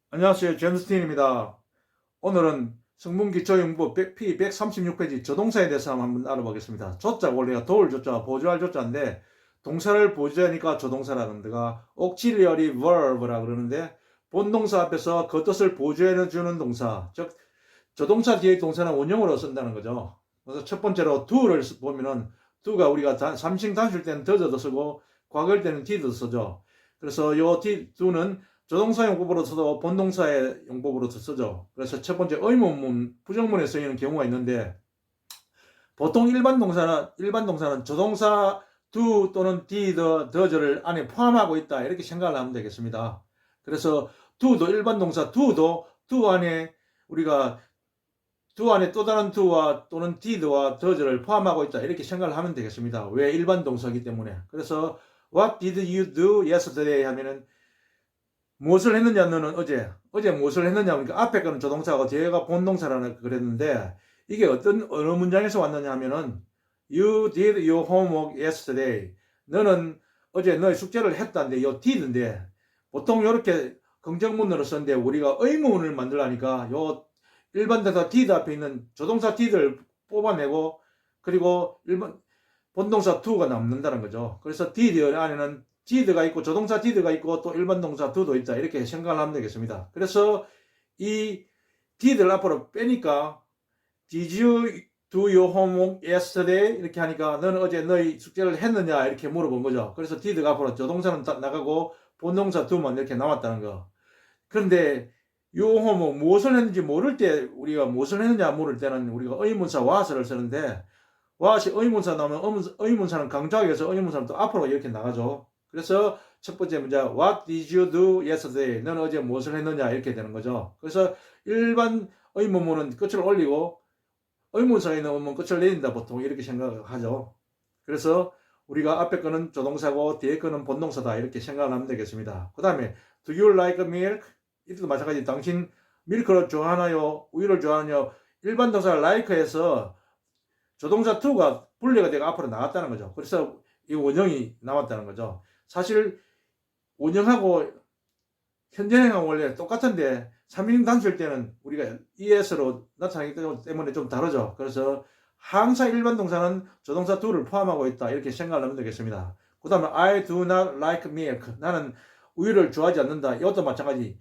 안녕하세요. 존스틴입니다. 오늘은 성분기초용법 P136페이지 조동사에 대해서 한번 알아보겠습니다. 조자 원래가 도울 조자, 보조할 조자인데 동사를 보조하니까 조동사라는 데가 auxiliary verb라 그러는데 본동사 앞에서 그 뜻을 보조해 주는 동사, 즉 조동사 뒤에 동사는 원형으로 쓴다는 거죠. 그래서 첫 번째로 do를 보면은 do가 우리가 삼식 단수일 때는 do도 쓰고 과거일 때는 did도 쓰죠. 그래서 요 do는 조동사 용법으로 써도 본동사의 용법으로 쓰죠. 그래서 첫 번째 의문문, 부정문에 쓰이는 경우가 있는데 보통 일반 동사는 조동사 do 또는 did, does를 안에 포함하고 있다 이렇게 생각을 하면 되겠습니다. 그래서 do도 일반 동사 do 안에 우리가 do 안에 또 다른 do와 또는 did와 does를 포함하고 있다 이렇게 생각을 하면 되겠습니다. 왜 일반 동사이기 때문에. 그래서 what did you do yesterday 하면은 무엇을 했느냐 너는 어제 무엇을 했느냐 그러니까 앞에 거는 조동사고 뒤에가 본동사라는 그랬는데 이게 어느 문장에서 왔느냐 하면은 you did your homework yesterday. 너는 어제 너의 숙제를 했다는데 요 did인데 보통 이렇게 긍정문으로 썼는데 우리가 의문을 만들라니까 요 일반 동사 did 앞에 있는 조동사 did를 뽑아내고 그리고 일반 본동사 do가 남는다는 거죠. 그래서 did 안에는 did가 있고 조동사 did가 있고 또 일반 동사 do도 있다 이렇게 생각을 하면 되겠습니다. 그래서 이 did를 앞으로 빼니까 did you do your homework yesterday 이렇게 하니까 너는 어제 너희 숙제를 했느냐 이렇게 물어본 거죠. 그래서 did가 앞으로 조동사는 나가고 본동사 do만 이렇게 남았다는 거. 그런데 요 homework 무엇을 했는지 모를 때 우리가 무엇을 했느냐 물을 때는 우리가 의문사 what을 쓰는데 what이 의문사 나오면 의문사는 강조하기 위해서 의문사는 또 앞으로 이렇게 나가죠. 그래서 첫 번째 문제 What did you do yesterday? 너는 어제 무엇을 했느냐 이렇게 되는 거죠. 그래서 일반 의문문은 끝을 올리고 의문사에 넣으면 끝을 내린다 보통 이렇게 생각하죠. 그래서 우리가 앞에 거는 조동사고 뒤에 거는 본동사다 이렇게 생각을 하면 되겠습니다. 그 다음에 Do you like milk? 이때도 마찬가지 당신 밀크를 좋아하나요? 우유를 좋아하나요? 일반 동사 like에서 조동사 to가 분리가 되고 앞으로 나왔다는 거죠. 그래서 이 원형이 나왔다는 거죠. 사실 원형하고 현재형하고 원래 똑같은데 3인칭 단수일 때는 우리가 es로 나타나기 때문에 좀 다르죠. 그래서 항상 일반 동사는 조동사 do를 포함하고 있다 이렇게 생각을 하면 되겠습니다. 그 다음에 I do not like milk. 나는 우유를 좋아하지 않는다. 이것도 마찬가지.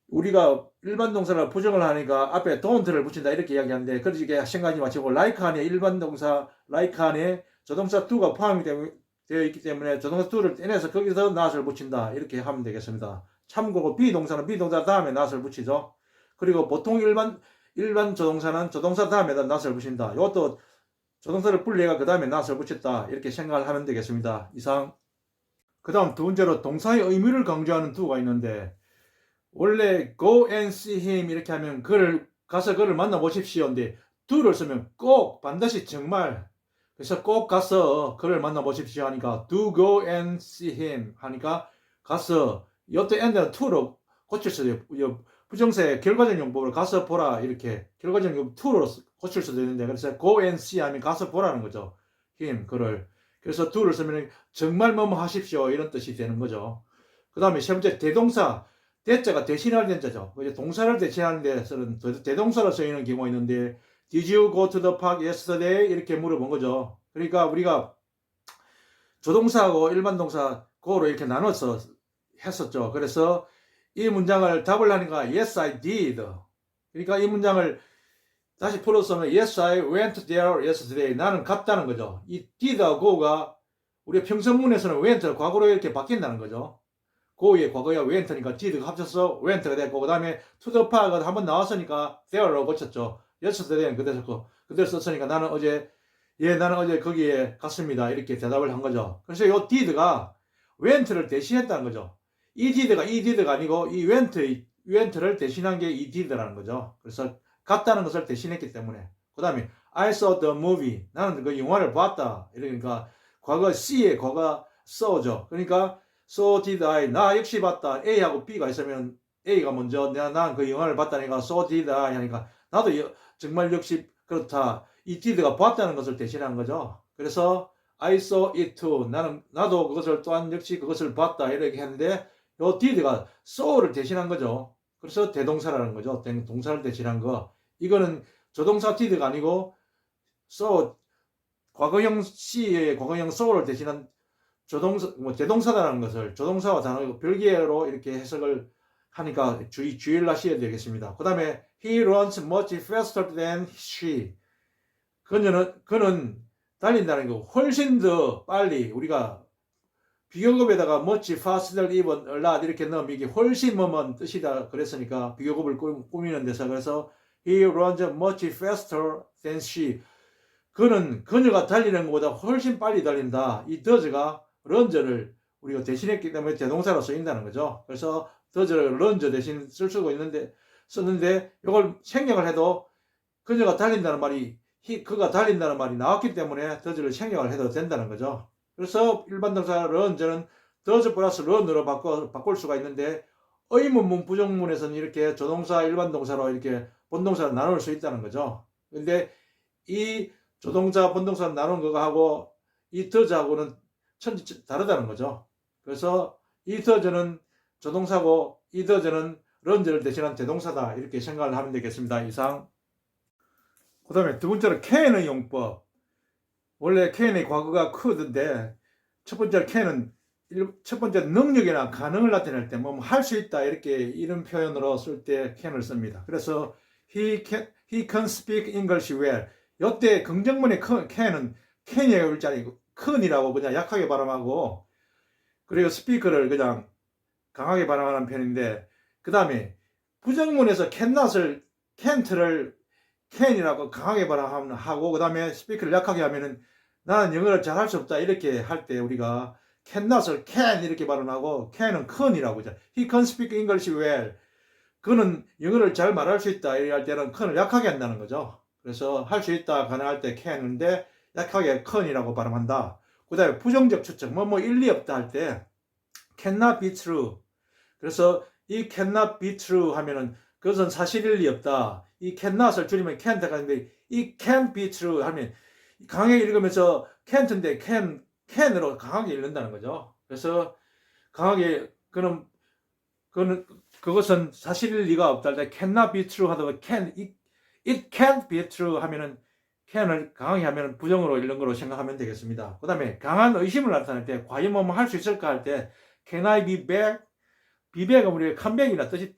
우리가 일반 동사를 부정을 하니까 앞에 don't를 붙인다 이렇게 이야기하는데 그렇게 생각하지 마시고 like 안에 일반 동사 like 안에 조동사 do가 포함이 되어 있기 때문에 조동사 do를 떼내서 거기서 not을 붙인다 이렇게 하면 되겠습니다. 참고로 비동사는 비동사 다음에 not을 붙이죠. 그리고 보통 일반 조동사는 조동사 다음에다 not을 붙인다. 이것도 조동사를 분리해가 그 다음에 not을 붙였다 이렇게 생각을 하면 되겠습니다. 이상. 그 다음 두 번째로 동사의 의미를 강조하는 do가 있는데 원래 go and see him 이렇게 하면 가서 그를 만나보십시오인데 do를 쓰면 꼭 반드시 정말 그래서 꼭 가서 그를 만나보십시오 하니까 do go and see him 하니까 가서 이때 end는 to로 고칠 수도 있고 부정사의 결과적 용법을 가서 보라 이렇게 결과적 용법 to로 고칠 수도 있는데 그래서 go and see 하면 가서 보라는 거죠. him 그를 그래서 do를 쓰면 정말 뭐뭐 하십시오 이런 뜻이 되는 거죠. 그 다음에 세 번째 대동사 대자가 대신하는 자죠. 동사를 대신하는 데서는 대동사로 쓰이는 경우가 있는데 Did you go to the park yesterday? 이렇게 물어본 거죠. 그러니까 우리가 조동사하고 일반 동사 go로 이렇게 나눠서 했었죠. 그래서 이 문장을 답을 하니까 Yes, I did. 그러니까 이 문장을 다시 풀어서면 Yes, I went there yesterday. 나는 갔다는 거죠. 이 did하고 go가 우리 평서문에서는 went 과거로 이렇게 바뀐다는 거죠. go의 과거야 went니까 did가 합쳐서 went가 됐고 그 다음에 to the park가 한번 나왔으니까 there로 고쳤죠. yesterday는 그대로 썼으니까 나는 어제 거기에 갔습니다. 이렇게 대답을 한 거죠. 그래서 이 did가 went를 대신했다는 거죠. 이 did가 아니고 이 went를 대신한 게 이 did라는 거죠. 그래서 갔다는 것을 대신했기 때문에 그 다음에 I saw the movie. 나는 그 영화를 봤다. 이러니까 과거 C의 과거 saw죠. 그러니까 So did I. 나 역시 봤다. A하고 B가 있으면 A가 먼저 난 그 영화를 봤다니까 So did I 하니까 나도 정말 역시 그렇다. 이 did가 봤다는 것을 대신한 거죠. 그래서 I saw it too. 나도 그것을 또한 역시 그것을 봤다. 이렇게 했는데 요 did가 saw를 대신한 거죠. 그래서 대동사라는 거죠. 동사를 대신한 거. 이거는 조동사 did가 아니고 so 과거형 C의 과거형 so를 대신한 조동사, 대동사라는 것을 조동사와 단어 별개로 이렇게 해석을 하니까 주의를 하셔야 되겠습니다. 그 다음에 he runs much faster than she. 그는 달린다는 거 훨씬 더 빨리 우리가 비교급에다가 much faster even a lot 이렇게 넣으면 이게 훨씬 뭐뭐 뜻이다 그랬으니까 비교급을 꾸미는 데서 그래서 he runs much faster than she. 그녀가 달리는 것보다 훨씬 빨리 달린다. 이 does가 런저를 우리가 대신했기 때문에 대동사로 쓰인다는 거죠. 그래서 does를 런저 대신 썼는데 이걸 생략을 해도 그녀가 달린다는 말이 그가 달린다는 말이 나왔기 때문에 does를 생략을 해도 된다는 거죠. 그래서 일반 동사 런저는 does 플러스 run으로 바꿀 수가 있는데 의문문 부정문에서는 이렇게 조동사 일반 동사로 이렇게 본동사를 나눌 수 있다는 거죠. 근데 이 조동사 본동사 나눈 거가 하고 이 does하고는 다르다는 거죠. 그래서 이 does는 조동사고 이 does는 런저를 대신한 대동사다 이렇게 생각을 하면 되겠습니다. 이상. 그 다음에 두 번째로 can의 용법. 원래 can의 과거가 could인데 첫 번째 can은 첫 번째 능력이나 가능을 나타낼 때 뭐 할 수 있다 이렇게 이런 표현으로 쓸 때 can을 씁니다. 그래서 he can speak English well. 이때 긍정문의 can은 can이라고 할 줄 아니고 can이라고 그냥 약하게 발음하고 그리고 speak를 그냥 강하게 발음하는 편인데 그 다음에 부정문에서 cannot을 can't를 can이라고 강하게 발음하고 그 다음에 speak를 약하게 하면은 나는 영어를 잘 할 수 없다 이렇게 할 때 우리가 cannot을 can 이렇게 발음하고 can은 can이라고 하죠. He can speak English well. 그는 영어를 잘 말할 수 있다 이렇게 할 때는 can을 약하게 한다는 거죠. 그래서 할 수 있다 가능할 때 can인데 약하게 can이라고 발음한다. 그 다음에 부정적 추측 일리 없다 할 때 cannot be true. 그래서 이 cannot be true 하면은 그것은 사실일 리 없다. 이 cannot을 줄이면 can't가 있는데 이 can't be true 하면 강하게 읽으면서 can't인데 can으로 강하게 읽는다는 거죠. 그래서 강하게 그것은 사실일 리가 없다. cannot be true 하다가 it can't be true 하면은 can을 강하게 하면 부정으로 읽는 거로 생각하면 되겠습니다. 그 다음에 강한 의심을 나타낼 때 과연 뭐 할 수 있을까 할 때 can I be back? be back은 우리가 컴백이나 뜻이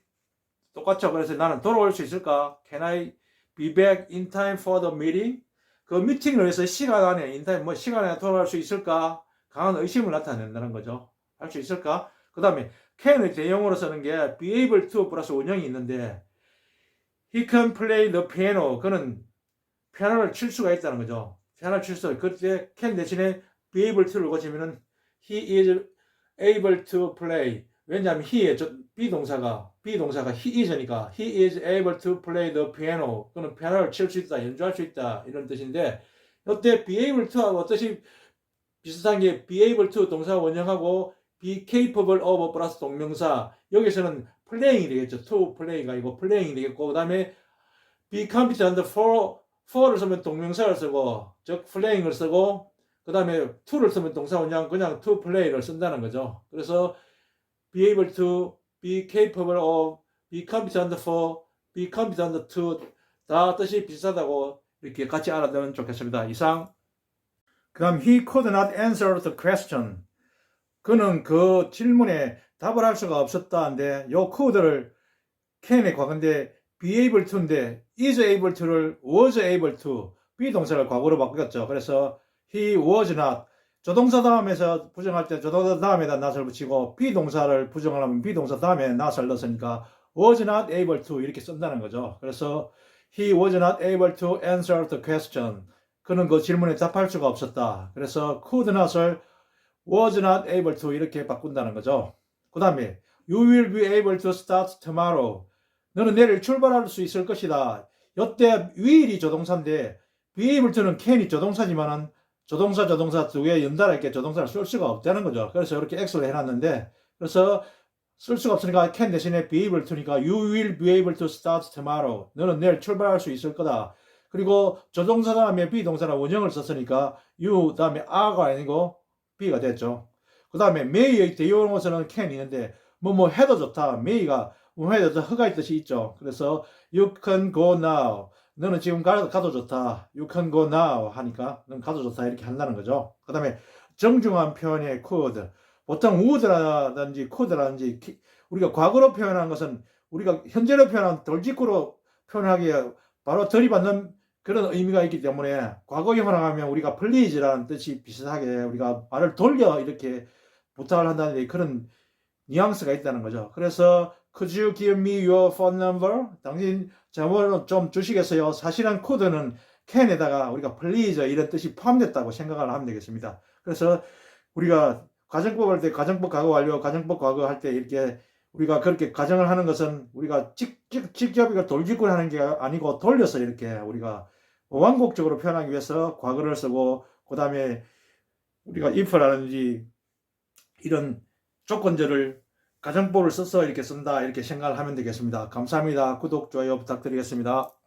똑같죠. 그래서 나는 돌아올 수 있을까? Can I be back in time for the meeting? 그 미팅을 위해서 시간 안에 in time 시간에 돌아올 수 있을까? 강한 의심을 나타낸다는 거죠. 할 수 있을까? 그 다음에 can의 대용어로 쓰는 게 be able to 플러스 원형이 있는데 he can play the piano. 그는 피아노를 칠 수가 있다는 거죠. 피아노를 칠 수. 그때 can 대신에 be able to를 고치면은 he is able to play. 왜냐하면 he의 비동사가 he is니까 he is able to play the piano. 그는 피아노를 칠 수 있다, 연주할 수 있다 이런 뜻인데 이때 be able to하고 뜻이 비슷한 게 be able to 동사 원형하고 be capable of 플러스 동명사. 여기서는 playing이 되겠죠. to play가 아니고 playing이 되겠고 그 다음에 be competent for를 쓰면 동명사를 쓰고 즉 playing을 쓰고 그 다음에 to를 쓰면 동사 원형 그냥 to play를 쓴다는 거죠. 그래서 be able to, be capable of, be competent for, be competent to 다 뜻이 비슷하다고 이렇게 같이 알아두면 좋겠습니다. 이상. 그 다음 he could not answer the question. 그는 그 질문에 답을 할 수가 없었다는데 요 could를 can의 과거인데 be able to인데 is able to를 was able to 비동사를 과거로 바꾸었죠. 그래서 he was not 조동사 다음에서 부정할 때 조동사 다음에다 not을 붙이고 비동사를 부정하려면 비동사 다음에 not을 넣었으니까 was not able to 이렇게 쓴다는 거죠. 그래서 he was not able to answer the question. 그는 그 질문에 답할 수가 없었다. 그래서 could not을 was not able to 이렇게 바꾼다는 거죠. 그 다음에 you will be able to start tomorrow. 너는 내일 출발할 수 있을 것이다. 이때 will이 조동사인데 be able to는 can이 조동사지만은 조동사 두 개 연달아 이렇게 조동사를 쓸 수가 없다는 거죠. 그래서 이렇게 X를 해놨는데 그래서 쓸 수가 없으니까 can 대신에 be able to니까 you will be able to start tomorrow. 너는 내일 출발할 수 있을 거다. 그리고 조동사 다음에 비동사나 원형을 썼으니까 you 다음에 are가 아니고 be가 됐죠. 그 다음에 may의 대용어서는 can이 있는데 해도 좋다. may가 우회에서 허가의 뜻이 있죠. 그래서 you can go now. 너는 지금 가도 좋다. You can go now 하니까 너는 가도 좋다 이렇게 한다는 거죠. 그 다음에 정중한 표현의 could. 보통 would라든지 could라든지 우리가 과거로 표현한 것은 우리가 현재로 표현한 돌직구로 표현하기에 바로 들이받는 그런 의미가 있기 때문에 과거형으로 하면 우리가 please라는 뜻이 비슷하게 우리가 말을 돌려 이렇게 부탁을 한다는 그런 뉘앙스가 있다는 거죠. 그래서 could you give me your phone number? 당신 전화번호 좀 주시겠어요? 사실은 could는 can에다가 우리가 please 이런 뜻이 포함됐다고 생각을 하면 되겠습니다. 그래서 우리가 가정법 할 때 가정법 과거 완료, 가정법 과거 할 때 이렇게 우리가 그렇게 가정을 하는 것은 우리가 직접 이걸 돌직구 하는 게 아니고 돌려서 이렇게 우리가 완곡적으로 표현하기 위해서 과거를 쓰고 그 다음에 우리가 if라든지 이런 조건절을 가정법을 써서 이렇게 쓴다 이렇게 생각을 하면 되겠습니다. 감사합니다. 구독, 좋아요 부탁드리겠습니다.